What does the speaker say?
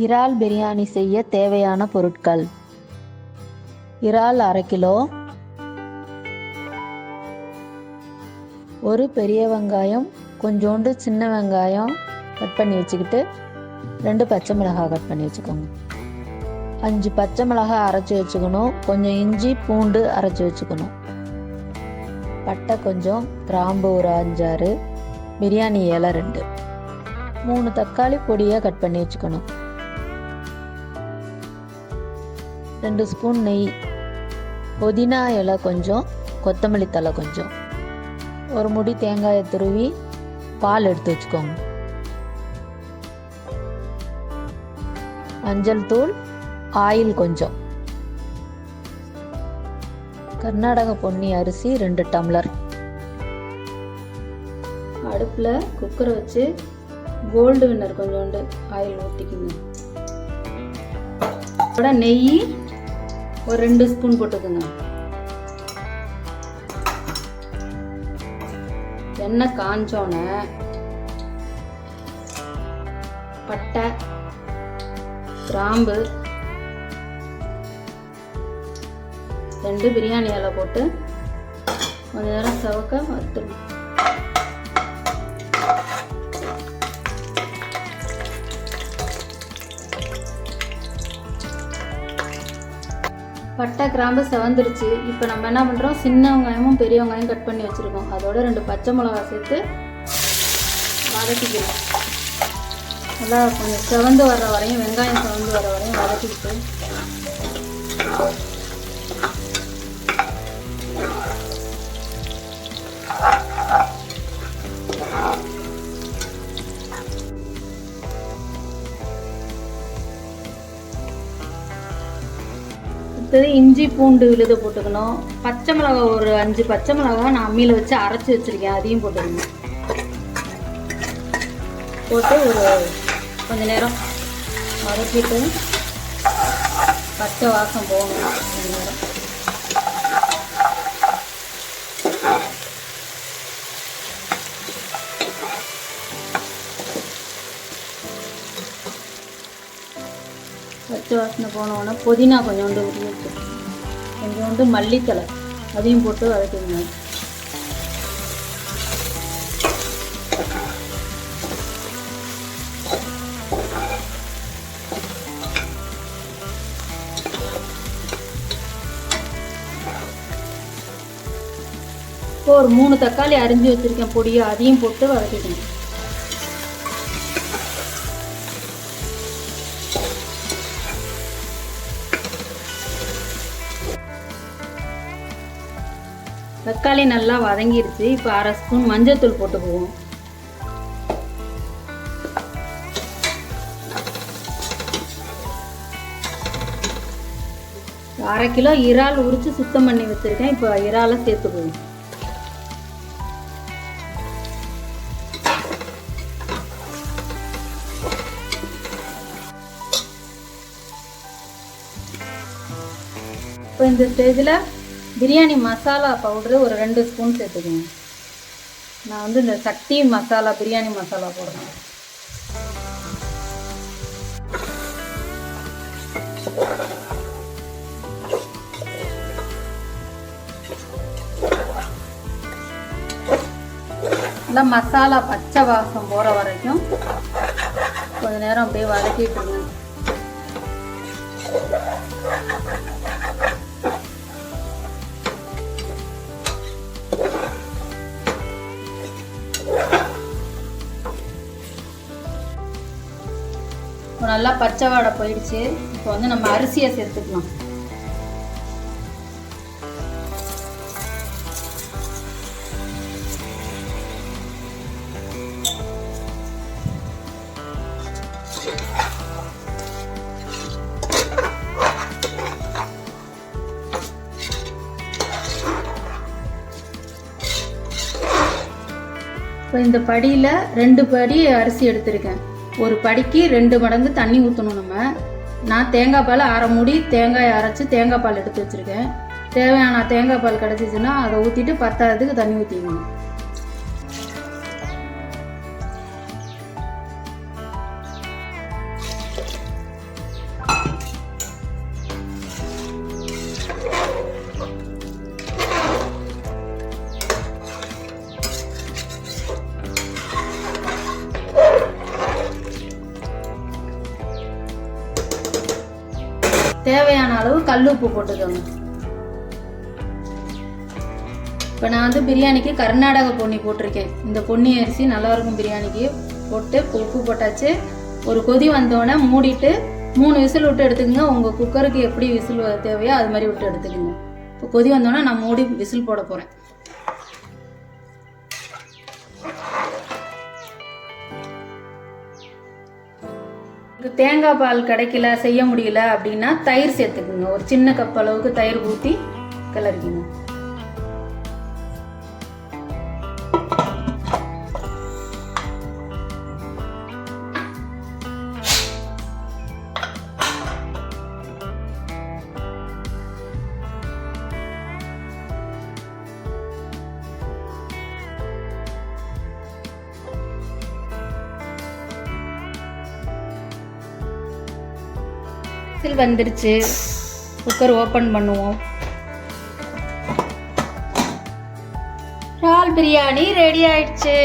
இறால் பிரியாணி செய்ய தேவையான பொருட்கள்: இறால் 1/2 கிலோ, ஒரு பெரிய வெங்காயம், கொஞ்சோண்டு சின்ன வெங்காயம் கட் பண்ணி வச்சுக்கிட்டு 2 பச்சை மிளகாய் கட் பண்ணி வச்சுக்கோங்க. 5 பச்சை மிளகாய் அரைச்சி வச்சுக்கணும். கொஞ்சம் இஞ்சி பூண்டு அரைச்சி வச்சுக்கணும். பட்டை கொஞ்சம், கிராம்பு ஒரு 5-6, பிரியாணி இலை 2, 3 தக்காளி பொடியாக கட் பண்ணி வச்சுக்கணும். 2 ஸ்பூன் நெய், புதினா இலை கொஞ்சம், கொத்தமல்லி தழை கொஞ்சம், ஒரு முடி தேங்காயை துருவி பால் எடுத்து வச்சுக்கோங்க. மஞ்சள் தூள், ஆயில் கொஞ்சம், கர்நாடக பொன்னி அரிசி 2 டம்ளர். அடுப்பில் குக்கரை வச்சு கோல்டு வின்னர் கொஞ்சோண்டு ஆயில் ஊற்றிக்குங்க. நெய் ஒரு 2 ஸ்பூன் போட்டுக்குங்க. எண்ணெய் காஞ்சோன்னே பட்டை, கிராம்பு, 2 பிரியாணி இலை போட்டு கொஞ்ச நேரம் சவக்க வறுத்துடணும். பட்டை கிராம்பு செவந்துருச்சு. இப்போ நம்ம என்ன பண்ணுறோம், சின்ன வெங்காயமும் பெரிய வெங்காயம் கட் பண்ணி வச்சுருக்கோம். அதோட 2 பச்சை மிளகாய் சேர்த்து வதக்கிக்கலாம். நல்லா கொஞ்சம் செவந்து வர்ற வரையும், வெங்காயம் செவந்து வர வரையும் வதக்கிட்டு இஞ்சி பூண்டு விழுத போட்டுக்கணும். பச்சை மிளகாய் ஒரு 5 பச்சை மிளகாய் நான் அம்மியில் வச்சு அரைச்சி வச்சுருக்கேன், அதையும் போட்டுக்கணும். போட்டு ஒரு கொஞ்ச நேரம் வதக்கிட்டு பச்சை வாசம் போகணும். கொஞ்ச நேரம் பச்சை வாசனை போனோன்னா புதினா கொஞ்சோண்டு உரிச்சு, கொஞ்சோண்டு மல்லித்தலை அதையும் போட்டு வதக்கிங்க. இப்போ ஒரு 3 தக்காளி அரிஞ்சு வச்சிருக்கேன் பொடியா, அதையும் போட்டு வதக்கிக்கணும். தக்காளி நல்லா வதங்கிருச்சு. இப்போ 1/2 ஸ்பூன் மஞ்சள் தூள் போட்டுக்குவோம். அரை கிலோ இறால் உரிச்சு சுத்தம் பண்ணி வச்சிருக்கேன். இப்போ இறாலை சேர்த்துக்குவோம். இப்போ இந்த ஸ்டேஜில் பிரியாணி மசாலா பவுடரு ஒரு 2 ஸ்பூன் சேர்த்துக்கணும். நான் வந்து இந்த சக்தி மசாலா பிரியாணி மசாலா போடுறேன். நல்லா மசாலா பச்சை வாசம் போகிற வரைக்கும் கொஞ்ச நேரம் அப்படியே வதக்கிட்டுருங்க. நல்லா பச்சை வாடை போயிடுச்சு. இப்போ வந்து நம்ம அரிசியை சேர்த்துக்கலாம். இப்போ இந்த படியில் 2 படி அரிசி எடுத்திருக்கேன். ஒரு படிக்கு 2 மடங்கு தண்ணி ஊற்றணும். நான் தேங்காய் பால் 1/2 மூடி தேங்காய் அரைச்சி தேங்காய் பால் எடுத்து வச்சுருக்கேன். தேவையான தேங்காய் பால் கிடச்சிச்சின்னா அதை ஊற்றிட்டு பத்தாததுக்கு தண்ணி ஊற்றிக்கணும். அளவு கல் உப்பு போட்டுக்கோங்க. இப்போ நான் வந்து பிரியாணிக்கு கர்நாடக பொன்னி போட்டிருக்கேன். இந்த பொன்னி அரிசி நல்லாயிருக்கும் பிரியாணிக்கு. போட்டு உப்பு போட்டாச்சு. ஒரு கொதி வந்தோடனே மூடிட்டு 3 விசில் விட்டு எடுத்துக்கோங்க. உங்கள் குக்கருக்கு எப்படி விசில் தேவையோ அது மாதிரி விட்டு எடுத்துக்கோங்க. இப்போ கொதி வந்தோடனே நான் மூடி விசில் போட போகிறேன். தேங்காய் பால் கிடைக்கல, செய்ய முடியல அப்படின்னா தயிர் சேர்த்துக்குங்க. ஒரு சின்ன கப் அளவுக்கு தயிர் ஊற்றி கிளறிக்குங்க. விசில் வந்துருச்சு. குக்கர் ஓப்பன் பண்ணுவோம். இறால் பிரியாணி ரெடி ஆயிடுச்சு.